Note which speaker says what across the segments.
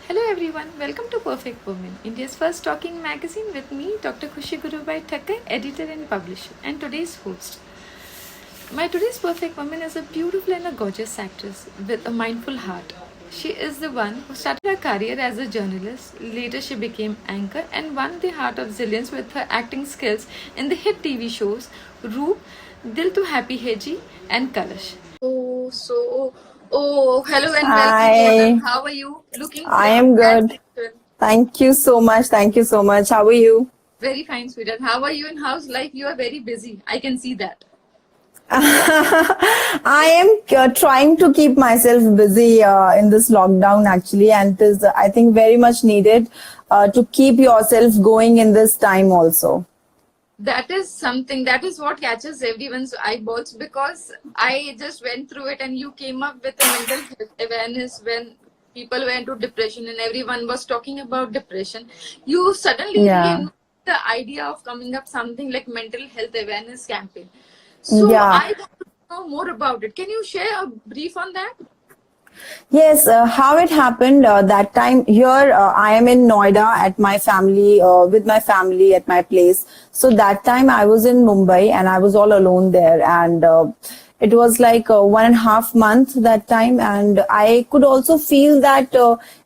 Speaker 1: Hello everyone, welcome to Perfect Woman, India's first talking magazine with me, Dr. Khushi Gurubai Thakkar, editor and publisher, and today's host. My today's perfect woman is a beautiful and a gorgeous actress with a mindful heart. She is the one who started her career as a journalist, later she became anchor and won the heart of zillions with her acting skills in the hit TV shows Roop, Dil To Happy Hai Ji and Kalash. Hello and welcome, Mona.
Speaker 2: Hi,
Speaker 1: How are you? Looking
Speaker 2: I
Speaker 1: fresh
Speaker 2: am
Speaker 1: and
Speaker 2: good.
Speaker 1: sexual.
Speaker 2: Thank you so much. Thank you so much. How are you?
Speaker 1: Very fine, sweetheart. How are you in house life? You are very busy. I can see that.
Speaker 2: I am trying to keep myself busy in this lockdown actually, and it is, I think, very much needed to keep yourself going in this time also.
Speaker 1: That is something, that is what catches everyone's eyeballs because I just went through it and you came up with a mental health awareness when people went into depression and everyone was talking about depression. You suddenly
Speaker 2: Yeah.
Speaker 1: came with the idea of coming up something like mental health awareness campaign. So
Speaker 2: Yeah.
Speaker 1: I want to know more about it. Can you share a brief on that?
Speaker 2: Yes, how it happened that time here, I am in Noida at my family, with my family at my place. So that time I was in Mumbai and I was all alone there. And it was like 1.5 months that time. And I could also feel that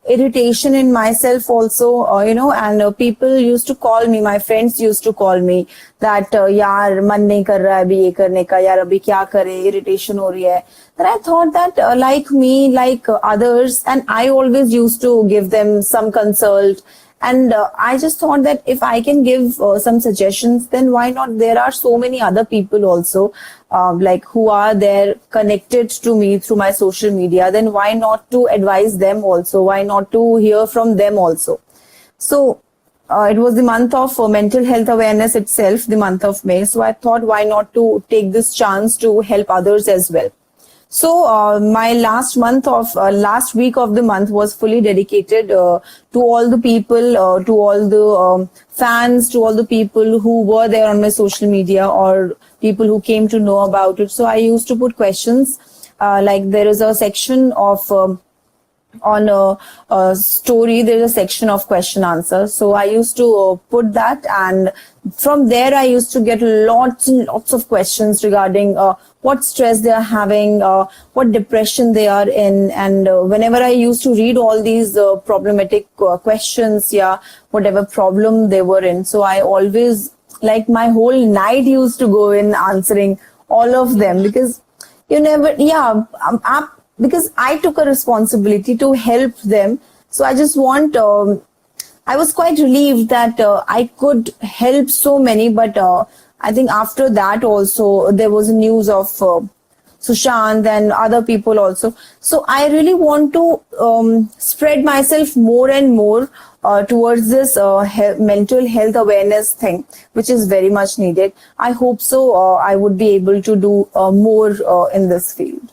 Speaker 2: irritation in myself also, and people used to call me, my friends used to call me that, यार मन नहीं कर रहा है अभी ये करने का यार अभी क्या करे irritation हो रही है. But I thought that like me, like others, and I always used to give them some consult. And I just thought that if I can give some suggestions, then why not? There are so many other people also, like who are there connected to me through my social media. Then why not to advise them also? Why not to hear from them also? So it was the month of mental health awareness itself, the month of May. So I thought, why not to take this chance to help others as well. So my last week of the month was fully dedicated to all the people, to all the fans, to all the people who were there on my social media or people who came to know about it. So I used to put questions, like there is a section of on a story, there's a section of question answer. So I used to put that, and from there I used to get lots and lots of questions regarding what stress they are having, what depression they are in. And whenever I used to read all these problematic questions, yeah, whatever problem they were in, so I always, like, my whole night used to go in answering all of them, because you never, yeah, because I took a responsibility to help them. So I just want, I was quite relieved that I could help so many, but I think after that also there was news of Sushant and other people also. So I really want to spread myself more and more towards this mental health awareness thing, which is very much needed. I hope so. I would be able to do more in this field.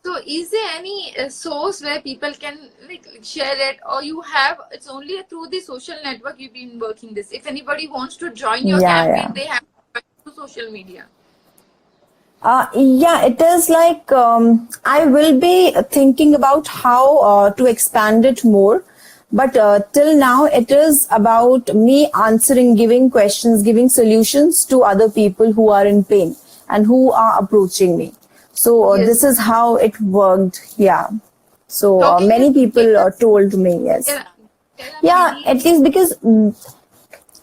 Speaker 1: So, is there any source where people can like share it, or you have it's only through the social network you've been working this? If anybody wants to join your
Speaker 2: Yeah,
Speaker 1: campaign,
Speaker 2: yeah.
Speaker 1: they have to join through social media.
Speaker 2: Yeah, it is like I will be thinking about how to expand it more. But till now, it is about me answering, giving questions, giving solutions to other people who are in pain and who are approaching me. So
Speaker 1: Yes,
Speaker 2: this is how it worked. Yeah. So
Speaker 1: talking with
Speaker 2: many people
Speaker 1: people.
Speaker 2: told me, yes.
Speaker 1: There are
Speaker 2: Yeah,
Speaker 1: many.
Speaker 2: at least because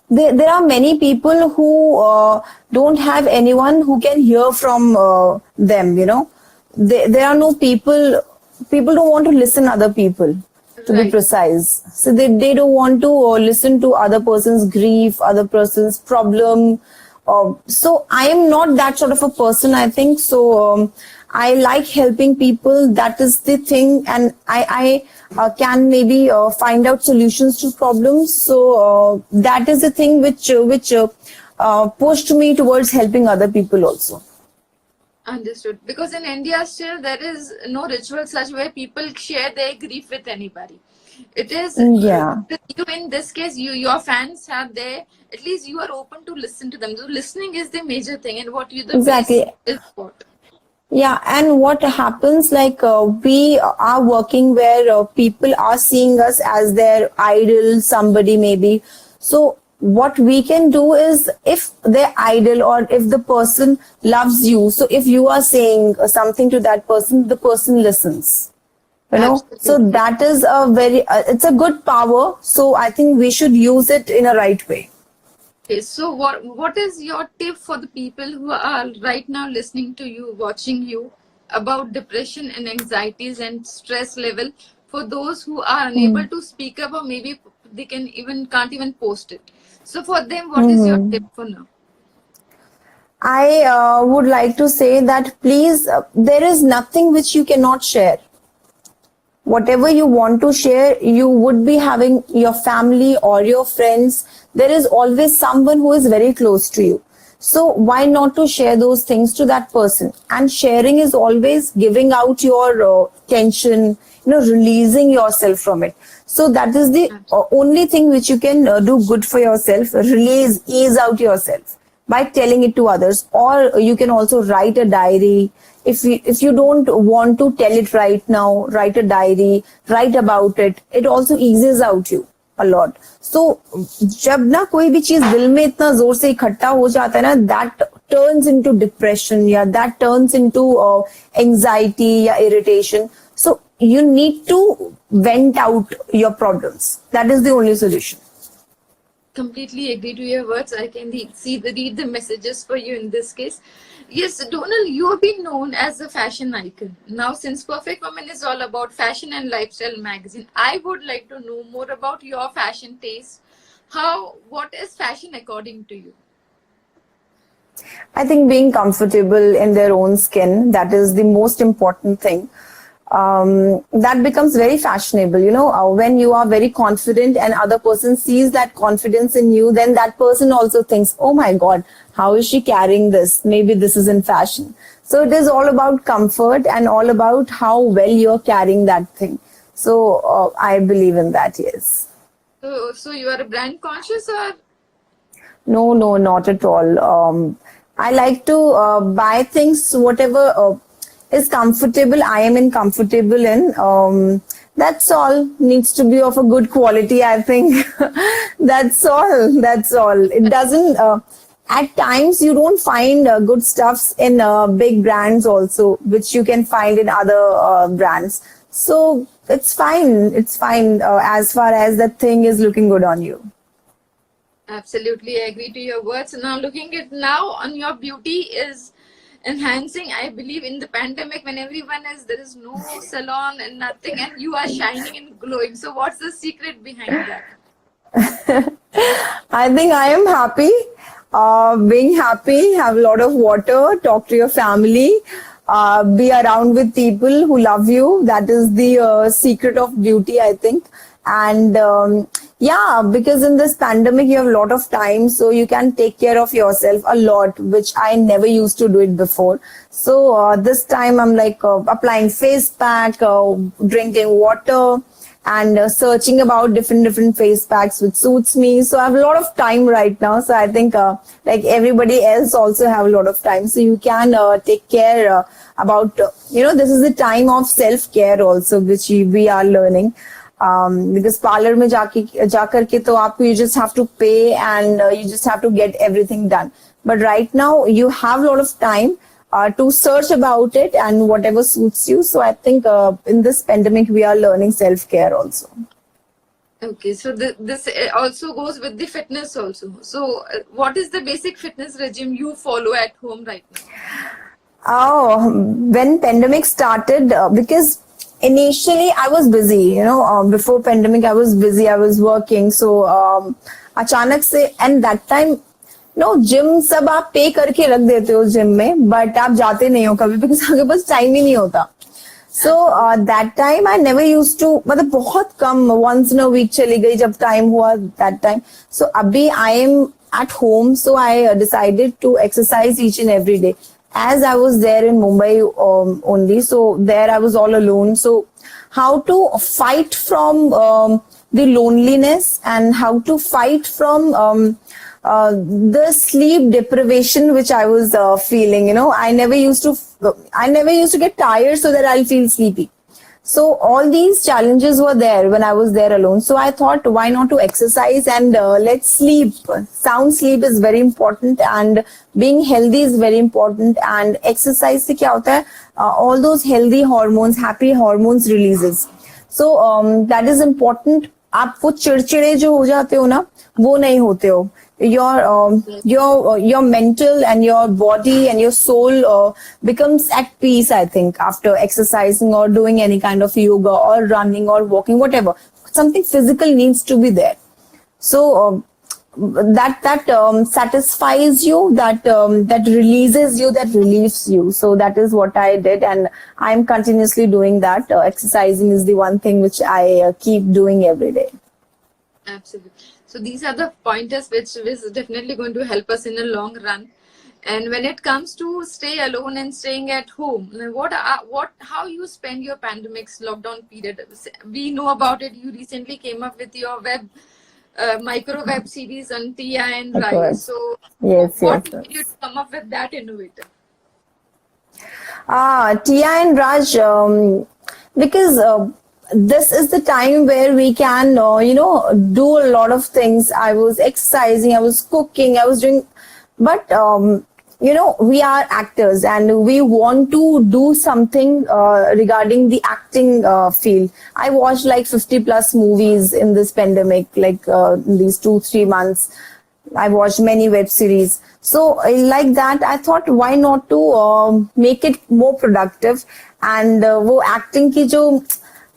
Speaker 2: there are many people who don't have anyone who can hear from them, there are no people don't want to listen other people, to be
Speaker 1: Right.
Speaker 2: precise. So they don't want to listen to other person's grief, other person's problem. So I am not that sort of a person, I think. So I like helping people. That is the thing. And I can maybe find out solutions to problems. So that is the thing which pushed me towards helping other people also.
Speaker 1: Understood. Because in India, still there is no ritual such where people share their grief with anybody. It is
Speaker 2: Yeah.
Speaker 1: with you in this case. Your fans have their, at least you are open to listen to them. So listening is the major thing, and what you the base
Speaker 2: Exactly.
Speaker 1: is what.
Speaker 2: Yeah, and what happens like we are working where people are seeing us as their idol, somebody maybe. So what we can do is if their idol or if the person loves you, so if you are saying something to that person, the person listens. You know, so
Speaker 1: Absolutely.
Speaker 2: that is a very it's a good power. So I think we should use it in a right way.
Speaker 1: Okay, so what is your tip for the people who are right now listening to you, watching you, about depression and anxieties and stress level, for those who are unable to speak up, or maybe they can't even post it. So for them, what is your tip for now?
Speaker 2: I would like to say that please, there is nothing which you cannot share. Whatever you want to share, you would be having your family or your friends. There is always someone who is very close to you. So why not to share those things to that person? And sharing is always giving out your tension, releasing yourself from it. So that is the only thing which you can do good for yourself. Release, ease out yourself by telling it to others. Or you can also write a diary. If you don't want to tell it right now, write a diary, write about it. It also eases out you a lot. So जब ना कोई भी चीज दिल में इतना जोर से इकट्ठा हो जाता है ना, that turns into depression या that turns into anxiety या irritation. So you need to vent out your problems. That is the only solution.
Speaker 1: Completely agree to your words. I can read the messages for you in this case. Yes, Donald, you have been known as a fashion icon. Now, since Perfect Woman is all about fashion and lifestyle magazine, I would like to know more about your fashion taste. What is fashion according to you?
Speaker 2: I think being comfortable in their own skin, that is the most important thing. That becomes very fashionable. When you are very confident and other person sees that confidence in you, then that person also thinks, oh my God, how is she carrying this? Maybe this is in fashion. So it is all about comfort and all about how well you're carrying that thing. So I believe in that, yes.
Speaker 1: So you are a brand conscious, or?
Speaker 2: No, no, not at all. I like to buy things, whatever is comfortable. I am comfortable in. That's all. Needs to be of a good quality, I think. That's all. That's all. It doesn't. At times, you don't find good stuffs in big brands also, which you can find in other brands. So it's fine. It's fine as far as that thing is looking good on you.
Speaker 1: Absolutely, I agree to your words. Now, looking at now on your beauty is enhancing. I believe in the pandemic, when there is no salon and nothing, and you are shining and glowing. So, what's the secret behind that?
Speaker 2: I think I am happy. Being happy, have a lot of water, talk to your family, be around with people who love you. That is the secret of beauty, I think. And yeah, because in this pandemic, you have a lot of time, so you can take care of yourself a lot, which I never used to do it before. So this time I'm like applying face pack, drinking water, and searching about different face packs which suits me. So I have a lot of time right now. So I think like everybody else also have a lot of time. So you can take care about, this is the time of self-care also, which we are learning. Because parlor mein jaakar ke to aapko, you just have to pay and you just have to get everything done. But right now you have a lot of time to search about it and whatever suits you. So I think in this pandemic we are learning self-care also.
Speaker 1: Okay, so this also goes with the fitness also. So what is the basic fitness regime you follow at home right now?
Speaker 2: Oh, when pandemic started, because initially I was busy, before pandemic I was busy, I was working. So अचानक से, and that time gym सब आप पे करके रख देते हो gym में, बट आप जाते नहीं हो कभी, बिकॉज आपके पास टाइम ही नहीं होता. So that time I never use to, मतलब बहुत कम, वंस इन अ वीक चली गई जब टाइम हुआ दैट टाइम. सो अभी I am at home, so I decided to exercise each and every day. As I was there in Mumbai only, so there I was all alone. So how to fight from the loneliness and how to fight from the sleep deprivation which I was feeling. I never used to get tired so that I'll feel sleepy. So all these challenges were there when I was there alone. So I thought, why not to exercise and let's sleep. Sound sleep is very important, and being healthy is very important. And exercise से क्या होता है? All those healthy hormones, happy hormones releases. So that is important. आप वो चिड़चिड़े जो हो जाते हो ना, वो नहीं होते हो. Your mental and your body and your soul becomes at peace, I think, after exercising or doing any kind of yoga or running or walking, whatever. Something physical needs to be there. So that satisfies you, that releases you, that relieves you. So that is what I did, and I'm continuously doing that. Exercising is the one thing which I keep doing every day.
Speaker 1: Absolutely. So these are the pointers which is definitely going to help us in the long run. And when it comes to stay alone and staying at home, how you spend your pandemic's lockdown period? We know about it. You recently came up with your micro web series on Tia and Rise. So what made you come up with that innovative?
Speaker 2: Tia and Raj, because this is the time where we can, do a lot of things. I was exercising, I was cooking, I was doing, but, we are actors and we want to do something regarding the acting field. I watched like 50 plus movies in this pandemic, like in these 2-3 months. I watched many web series. So like that, I thought, why not to make it more productive? And वो acting की जो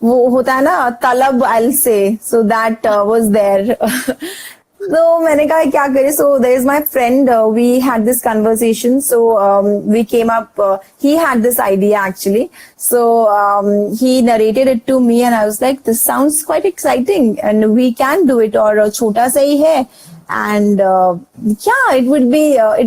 Speaker 2: वो होता है ना तलब, I'll say, so that was there. So मैंने कहा क्या करे. So there is my friend, we had this conversation. So we came up, he had this idea actually. So he narrated it to me and I was like, this sounds quite exciting and we can do it, or छोटा सा ही है. And it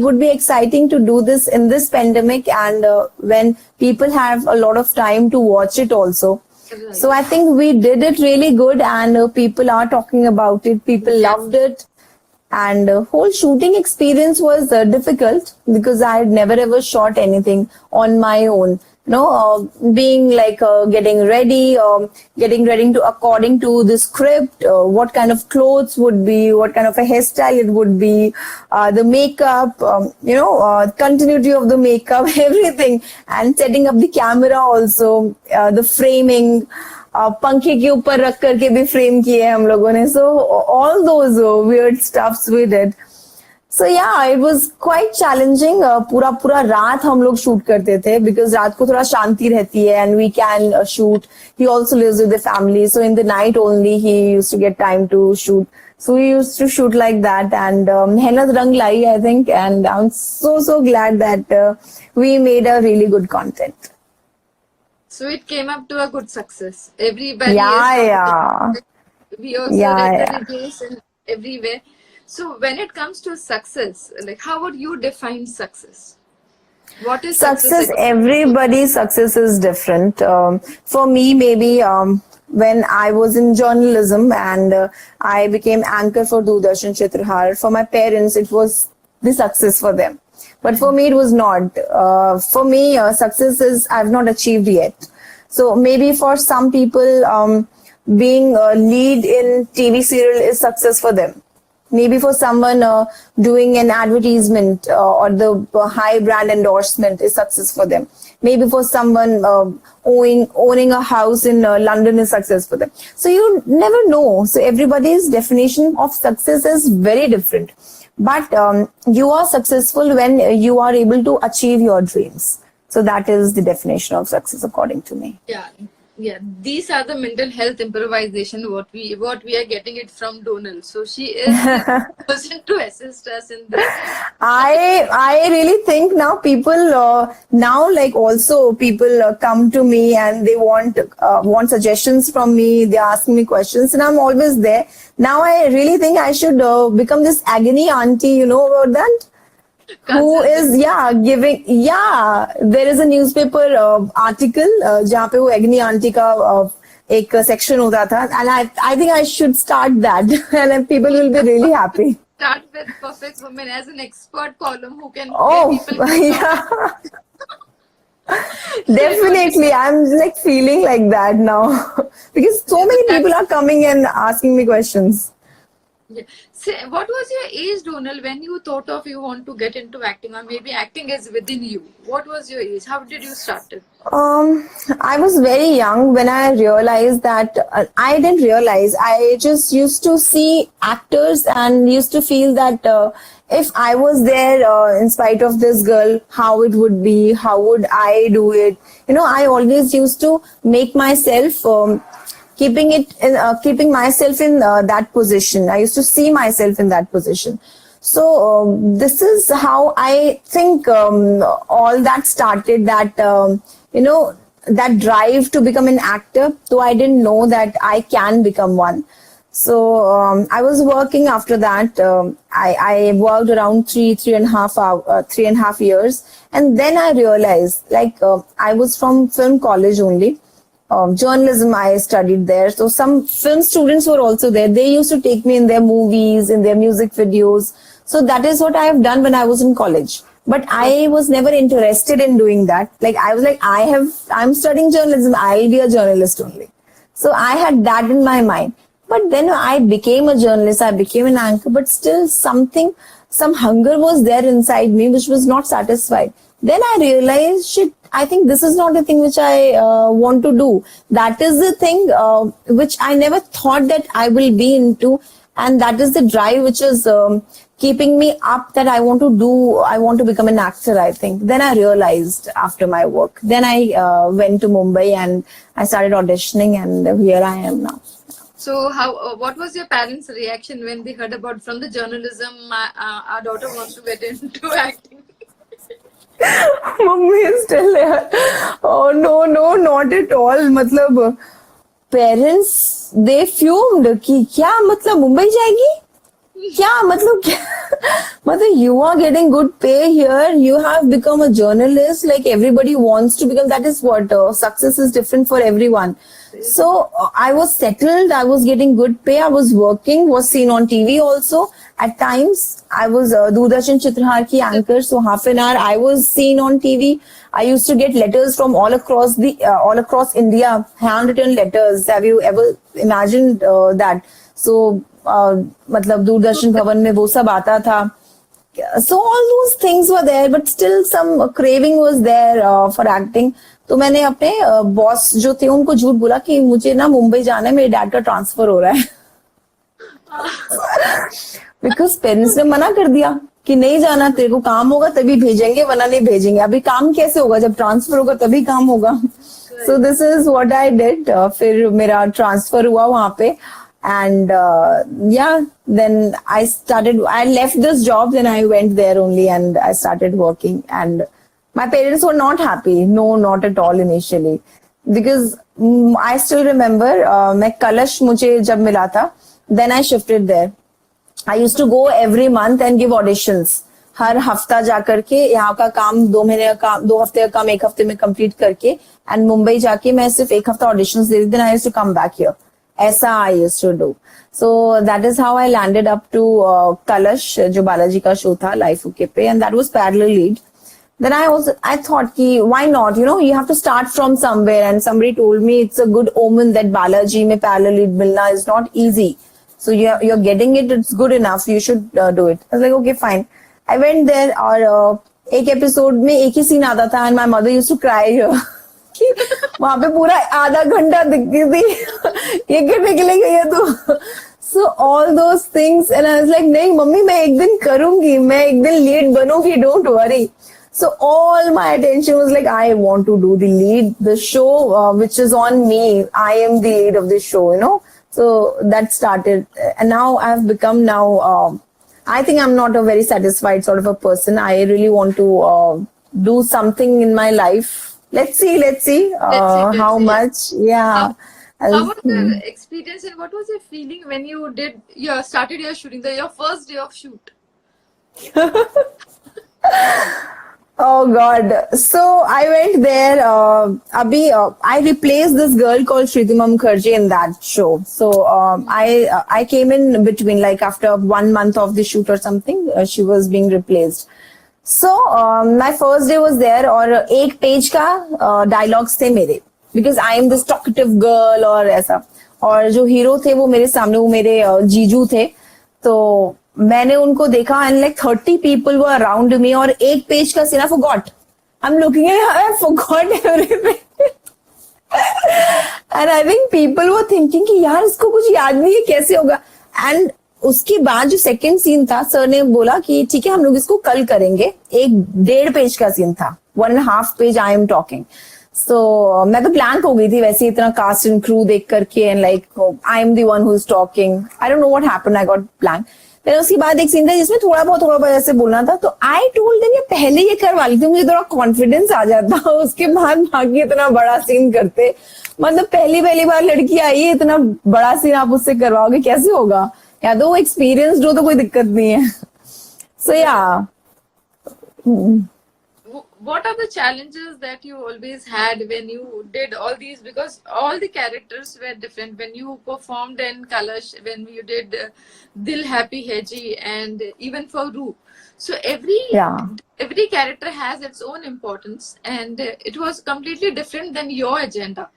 Speaker 2: would be exciting to do this in this pandemic, and when people have a lot of time to watch it also. Right. So I think we did it really good, and people are talking about it. People loved it. And whole shooting experience was difficult because I had never ever shot anything on my own. Being like getting ready to according to the script, what kind of clothes would be, what kind of a hairstyle it would be, the makeup, continuity of the makeup, everything, and setting up the camera also, the framing. पंखे के ऊपर रख करके भी frame किए हम लोगों ने. So all those weird stuffs we did. So yeah, it was quite challenging. पूरा रात हम लोग शूट करते थे because रात को थोड़ा शांति रहती है and we can shoot. He also lives with the family, so in the night only he used to get time to shoot. So we used to shoot like that, and Mehnat Rang Lai, I think, and I'm so glad that we made a really good content.
Speaker 1: So it came up to a good success. Everybody we also read the reviews and everywhere. So when it comes to success, like how would you define success? What is success?
Speaker 2: Everybody's success is different. For me, maybe when I was in journalism and I became anchor for Doordarshan Kshetrahar, for my parents, it was the success for them. But for me, it was not. For me, success is I've not achieved yet. So maybe for some people, being a lead in TV serial is success for them. Maybe for someone doing an advertisement or the high brand endorsement is success for them. Maybe for someone owning a house in London is success for them. So you never know. So everybody's definition of success is very different. But you are successful when you are able to achieve your dreams. So that is the definition of success according to me.
Speaker 1: Yeah. These are the mental health improvisation. What we are getting it from Donal. So she is the person to assist us in this.
Speaker 2: I really think now people people come to me and they want suggestions from me. They ask me questions and I'm always there. Now I really think I should become this agony auntie. You know about that? Who is giving there is a newspaper article जहाँ पे वो agony auntie का एक section होता था, and I think I should start that and then people will be really happy.
Speaker 1: start with Perfect Woman as an expert column who can where
Speaker 2: Oh,
Speaker 1: people can talk.
Speaker 2: yeah.
Speaker 1: So it would be
Speaker 2: Definitely. I'm like feeling like that now because so
Speaker 1: so
Speaker 2: many
Speaker 1: that.
Speaker 2: people are coming and asking me questions.
Speaker 1: Yeah. Say, what was your age, Donal, when you thought of you want to get into acting, or maybe acting is within you? What was your age? How did you start it?
Speaker 2: I was very young when I realized that I didn't realize. I just used to see actors and used to feel that if I was there in spite of this girl, how it would be, how would I do it? You know, I always used to make myself keeping myself in that position. I used to see myself in that position. So this is how I think all that started. That that drive to become an actor. Though I didn't know that I can become one. So I was working after that. I worked around 3.5 years, and then I realized like I was from film college only. Journalism I studied there. So some film students were also there. They used to take me in their movies, in their music videos. So that is what I have done when I was in college. But I was never interested in doing that. Like I was like, I'm studying journalism. I'll be a journalist only. So I had that in my mind. But then I became a journalist, I became an anchor, but still some hunger was there inside me which was not satisfied. Then I realized, shit, I think this is not the thing which I want to do. That is the thing which I never thought that I will be into. And that is the drive which is keeping me up, that I want to do, I want to become an actor, I think. Then I realized after my work. Then I went to Mumbai and I started auditioning, and here I am now.
Speaker 1: So, what was your parents' reaction when they heard about from the journalism? Our daughter wants to get into acting.
Speaker 2: Mummy is still there. Oh no, no, not at all. मतलब parents they fumed कि क्या मतलब मुंबई जाएगी? क्या मतलब क्या? मतलब you are getting good pay here. You have become a journalist. Like everybody wants to become. That is what success is different for everyone. So I was settled. I was getting good pay. I was working. Was seen on TV also. At times, I was Doordarshan Chitrahar ki anchor. So half an hour I was seen on TV. I used to get letters from all across India, handwritten letters. Have you ever imagined that? So मतलब दूरदर्शन भवन में वो सब आता था. So all those things were there, but still some craving was there for acting. तो मैंने अपने बॉस जो थे उनको झूठ बोला कि मुझे ना मुंबई जाना है, मेरे डैड का ट्रांसफर हो रहा है. बिकॉज पेरेंट्स ने मना कर दिया कि नहीं जाना, तेरे को काम होगा तभी भेजेंगे वरना नहीं भेजेंगे. अभी काम कैसे होगा, जब ट्रांसफर होगा तभी काम होगा. So this is what I did. फिर मेरा ट्रांसफर हुआ वहां पे. And then I left this job, then I went there only and I started working, and my parents were not happy. No, not at all initially, because I still remember मैं कलश मुझे जब मिला था, then I shifted there. I used to go every month and give auditions. हर हफ्ता जाकर के यहाँ का काम 2 महीने का काम, 2 हफ्ते का काम 1 हफ्ते में कंप्लीट करके, एंड मुंबई जाके मैं सिर्फ 1 हफ्ता auditions they the. Then I used to come back here. ऐसा I used to do. So that is how I landed up to Kalash, जो बालाजी का शो था Life UK पे, and that was parallel lead. Then I thought कि why not, you have to start from somewhere, and somebody told me it's a good omen that Balaji में parallel lead मिलना is not easy. So you're getting it, it's good enough, you should do it. I was like, okay, fine. I went there, और एक episode में एक ही scene आता था, and my mother used to cry here. वहां पे पूरा आधा घंटा दिखती थी. ये क्या निकले गई है तू. So all those things, and I was like नहीं मम्मी मैं एक दिन करूंगी, मैं एक दिन लीड बनूंगी, don't worry. So all my attention was like, I want to do the lead, the show which is on me. I am the lead of the show, So that started, and now I've become I think I'm not a very satisfied sort of a person. I really want to do something in my life. Let's see how much. Yeah.
Speaker 1: How was the experience, and what was your feeling when you started your shooting, your first day of shoot?
Speaker 2: Oh God. So I went there. I replaced this girl called Shritima Mukherjee in that show. So I came in between, like after 1 month of the shoot or something. She was being replaced. So my first day was there और एक page का dialogues थे मेरे, because I am this talkative girl और ऐसा. और जो hero थे वो मेरे सामने, वो मेरे जीजू थे. तो मैंने उनको देखा and like 30 people were around me और एक पेज का scene I forgot. I am looking at I forgot everything. And I think people were thinking कि यार इसको कुछ याद नहीं है, कैसे होगा. एंड उसके बाद जो सेकंड सीन था, सर ने बोला कि ठीक है हम लोग इसको कल करेंगे. एक 1.5 पेज का सीन था, 1.5 पेज आई एम टॉकिंग. सो मैं तो ब्लैंक हो गई थी वैसे, इतना कास्ट एंड क्रू देख करके, and like I am the one who is talking. I don't know what happened, I got blank. फिर उसके बाद एक सीन था जिसमें थोड़ा बहुत ऐसे बोलना था. तो आई टोल्ड देम ये पहले ये करवा ली थी, मुझे थोड़ा कॉन्फिडेंस आ जाता. उसके बाद बाकी इतना बड़ा सीन करते, मतलब पहली बार लड़की आई है, इतना बड़ा सीन आप उससे करवाओगे, कैसे होगा. या तो वो एक्सपीरियंस्ड हो तो कोई दिक्कत नहीं है. सो या.
Speaker 1: What are the challenges that you always had when you did all these? Because all the characters were different. When you performed in Kalash, when you did Dil Happy Hai Ji, and even for Roop. So every character has its own importance, and it was completely different than your agenda.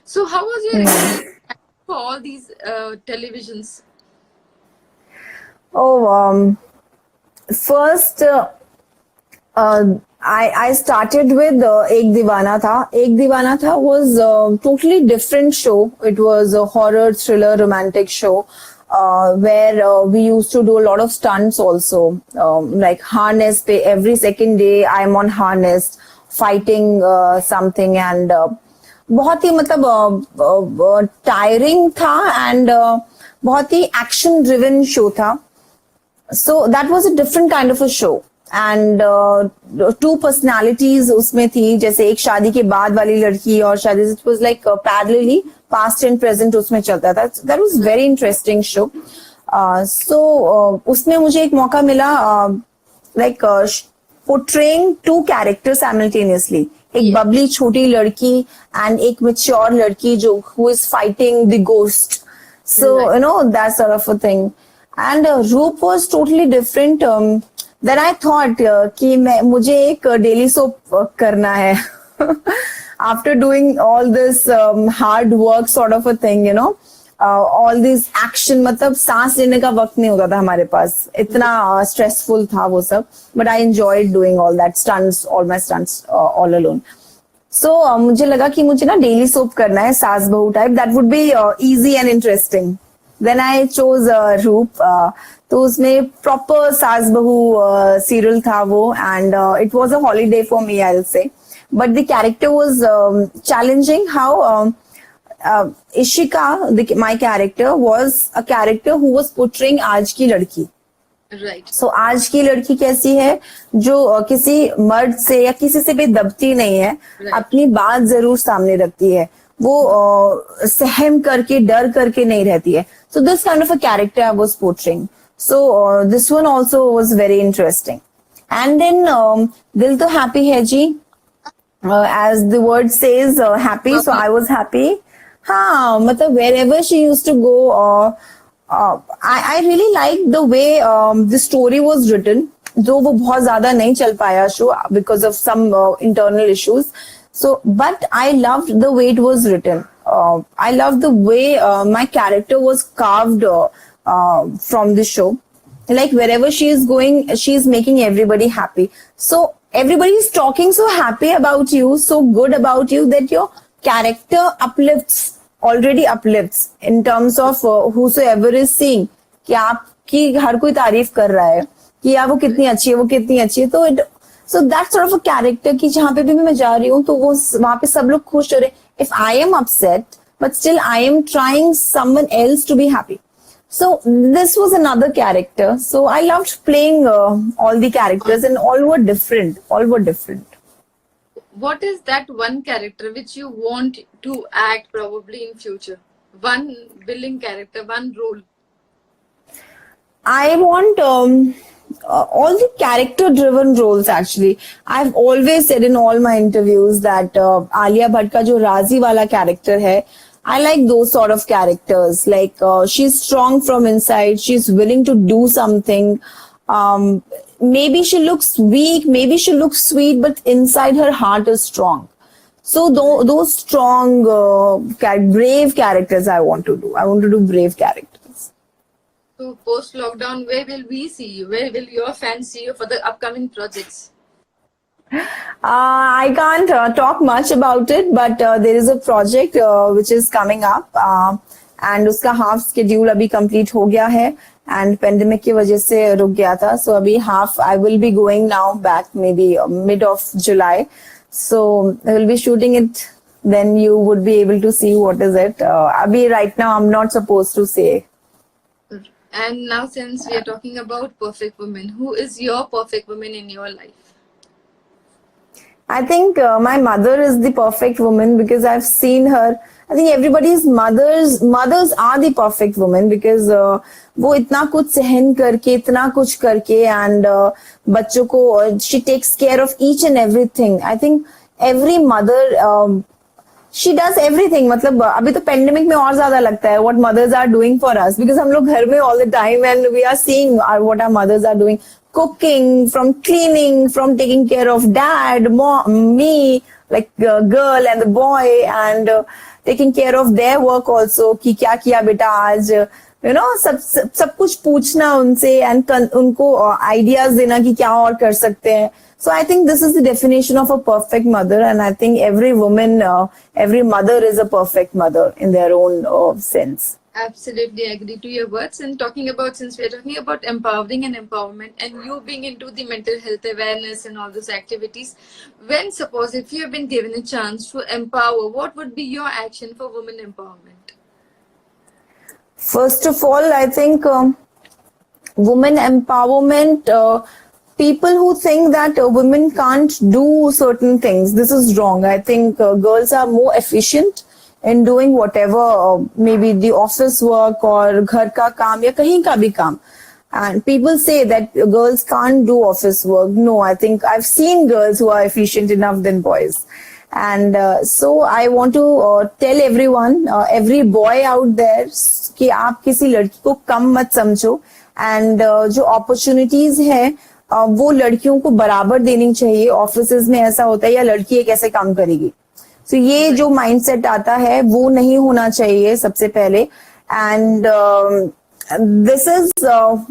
Speaker 1: So how was your experience for all these televisions?
Speaker 2: Oh, first, I started with Ek Deewana Tha. Ek Deewana Tha was a totally different show. It was a horror, thriller, romantic show where we used to do a lot of stunts also. Like harness, every second day I'm on harness, fighting something, and बहुत ही मतलब tiring था, and बहुत ही action driven show था. So that was a different kind of a show. And 2 personalities उसमें थी, जैसे एक शादी के बाद वाली लड़की और शादी, it was like parallelly past and present उसमें चलता था. That was very interesting show. So उसमें मुझे एक मौका मिला like portraying 2 characters simultaneously. एक बबली छोटी लड़की and एक mature लड़की जो who is fighting the ghost. So you know, that sort of a thing. And Roop was totally different. Then I thought कि मुझे एक डेली सोप करना है. After doing all this hard work sort of a thing, you know, all this action, मतलब सांस लेने का वक्त नहीं होता था हमारे पास, इतना stressful था वो सब. But I enjoyed doing all that stunts, all my stunts all alone. So मुझे लगा कि मुझे ना डेली सोप करना है, सास बहू type. That would be easy and interesting. Then I chose Roop. तो उसमें प्रॉपर सास बहू सीरियल था वो, and it was a holiday for me, I will say. But the character was challenging. How Ishika, my character was a character who was portraying आज की लड़की.
Speaker 1: Right.
Speaker 2: सो आज की लड़की कैसी है, जो किसी मर्द से या किसी से भी दबती नहीं है, अपनी बात जरूर सामने रखती है, वो सहम करके डर करके नहीं रहती है. So this kind of a character I was portraying. So this one also was very interesting. And then Dil To Happy Hai Ji, as the word says, happy. So I was happy. हाँ, मतलब wherever she used to go, I really liked the way the story was written. जो वो बहुत ज्यादा नहीं चल पाया show because of some internal issues. So, but I loved the way it was written. I loved the way my character was carved from the show. Like wherever she is going, she is making everybody happy. So everybody is talking so happy about you, so good about you, that your character already uplifts in terms of whosoever is seeing. कि आपकी हर कोई तारीफ कर रहा है कि यार वो कितनी अच्छी है, वो कितनी अच्छी है. तो so that sort of a character कि जहाँ पे भी मैं जा रही हूँ तो वो वहां पे सब लोग खुश हो रहे. If I am upset, but still I am trying someone else to be happy. So this was another character. So I loved playing all the characters, and all were different. All were different.
Speaker 1: What is that one character which you want to act probably in future? One villain character, one role.
Speaker 2: I want all the character driven roles. Actually, I've always said in all my interviews that Alia Bhatt ka jo Razi wala character hai, I like those sort of characters. Like she's strong from inside, she's willing to do something. Maybe she looks weak, maybe she looks sweet, but inside her heart is strong. So those strong, brave characters I want to do. I want to do brave characters.
Speaker 1: So post lockdown, where will we see you? Where will your fans see you for the upcoming projects?
Speaker 2: I can't talk much about it, but there is a project which is coming up, and उसका half schedule अभी complete हो गया है, and pandemic की वजह से रुक गया था. So अभी half I will be going now back maybe mid of July. So I will be shooting it. Then you would be able to see what is it. Abhi right now I'm not supposed to say.
Speaker 1: And now since we are talking about perfect women, who is your perfect woman in your life?
Speaker 2: I think my mother is the perfect woman because I've seen her. I think everybody's mothers are the perfect woman because वो इतना कुछ सहन करके, इतना कुछ करके, and बच्चों को she takes care of each and everything. I think every mother she does everything. मतलब अभी तो pandemic में और ज्यादा लगता है what mothers are doing for us because हम लोग घर में all the time and we are seeing what our mothers are doing. Cooking, from cleaning, from taking care of dad, mom, me, like girl and the boy, and taking care of their work also. कि क्या किया बेटा आज, you know, सब कुछ पूछना उनसे and उनको ideas देना कि क्या और कर सकते हैं. So I think this is the definition of a perfect mother, and I think every woman, every mother is a perfect mother in their own sense.
Speaker 1: Absolutely agree to your words. And talking about, since we're talking about empowering and empowerment, and you being into the mental health awareness and all those activities, when suppose if you have been given a chance to empower, what would be your action for women empowerment?
Speaker 2: First of all, I think women empowerment, people who think that women can't do certain things, this is wrong. I think girls are more efficient in doing whatever, maybe the office work or घर का काम या कहीं का भी काम. And people say that girls can't do office work. No, I think I've seen girls who are efficient enough than boys. And so I want to tell everyone, every boy out there, कि आप किसी लड़की को कम मत समझो. And जो opportunities है, वो लड़कियों को बराबर देनी चाहिए. Offices में ऐसा होता है या लड़की एक ऐसे काम करेगी. So ये जो mindset आता है वो नहीं होना चाहिए सबसे पहले. And this is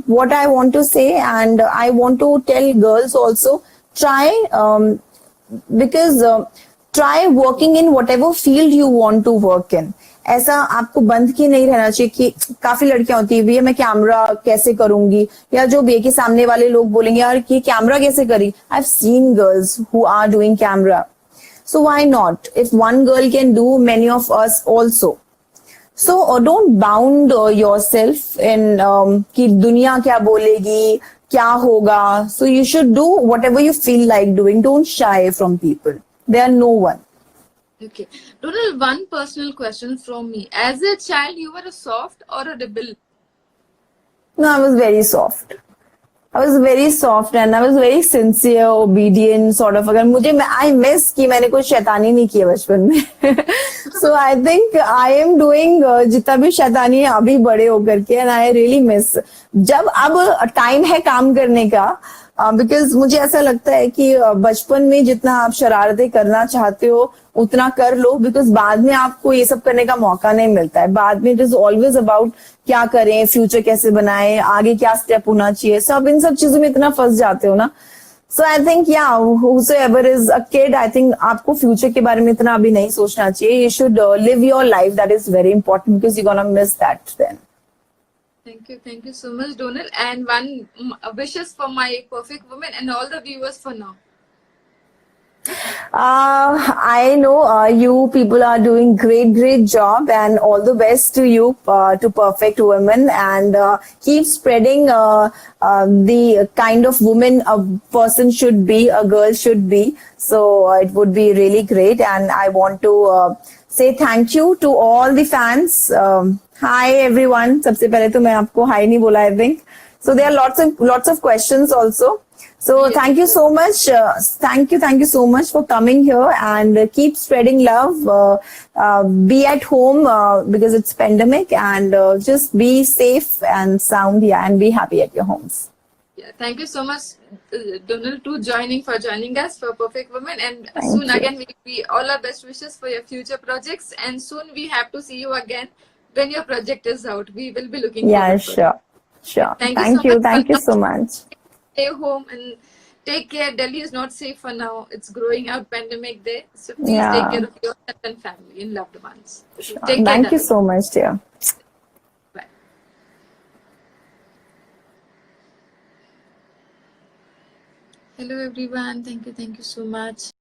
Speaker 2: what I want to say, and I want to tell girls also, try because try working in whatever field you want to work in. ऐसा आपको बंद के नहीं रहना चाहिए कि काफी लड़कियां होती है भैया मैं कैमरा कैसे करूंगी या जो भी है कि सामने वाले लोग बोलेंगे यार ये कैमरा कैसे करी. I've seen girls who are doing camera. So why not? If one girl can do, many of us also. So don't bound yourself in कि दुनिया क्या बोलेगी, क्या होगा. So you should do whatever you feel like doing. Don't shy from people. They are no one.
Speaker 1: Okay. Donal, one personal question from me. As a child, you were a soft or a rebel?
Speaker 2: No, I was very soft. I was very soft and I was very sincere, obedient sort of. अगर मुझे I miss कि मैंने कोई शैतानी नहीं की बचपन में. So I think I am doing जितना भी शैतानी है अभी बड़े होकर के, and I really miss. जब अब टाइम है काम करने का, बिकॉज मुझे ऐसा लगता है कि बचपन में जितना आप शरारतें करना चाहते हो उतना कर लो, बिकॉज बाद में आपको ये सब करने का मौका नहीं मिलता है. बाद में इट इज ऑलवेज अबाउट क्या करें, फ्यूचर कैसे बनाएं, आगे क्या स्टेप होना चाहिए. सब इन सब चीजों में इतना फंस जाते हो ना. So I think yeah whosoever is a kid, I think आपको फ्यूचर के बारे में इतना अभी नहीं सोचना चाहिए. You should live your life, that is very important because you gonna miss that then.
Speaker 1: Thank you so much, Donal. And one wishes for my perfect woman and all the viewers for now.
Speaker 2: I know you people are doing great job, and all the best to you, to perfect women, and keep spreading the kind of woman a person should be, a girl should be. So it would be really great, and I want to say thank you to all the fans. Hi everyone. सबसे पहले तो मैं आपको high नहीं बोला, I think. So there are lots of questions also. So
Speaker 1: Yes.
Speaker 2: thank you so much. Thank you so much for coming here, and keep spreading love. Be at home because it's pandemic, and just be safe and sound, yeah, and be happy at your homes.
Speaker 1: Yeah, thank you so much, Donald, to joining us for Perfect Woman. And soon
Speaker 2: Thank you.
Speaker 1: again, we all our best wishes for your future projects. And soon we have to see you again when your project is out. We will be looking
Speaker 2: Yeah,
Speaker 1: forward for it.
Speaker 2: sure,
Speaker 1: Yeah,
Speaker 2: sure.
Speaker 1: thank you so
Speaker 2: Thank
Speaker 1: much
Speaker 2: you.
Speaker 1: for
Speaker 2: Thank you
Speaker 1: now.
Speaker 2: so much.
Speaker 1: Stay home and take care. Delhi is not safe for now. It's growing out pandemic there. So please take
Speaker 2: Yeah,
Speaker 1: care of yourself and family and loved ones.
Speaker 2: sure.
Speaker 1: Take care,
Speaker 2: Thank you
Speaker 1: darling.
Speaker 2: so much, dear.
Speaker 1: Bye. Hello everyone. Thank you so much.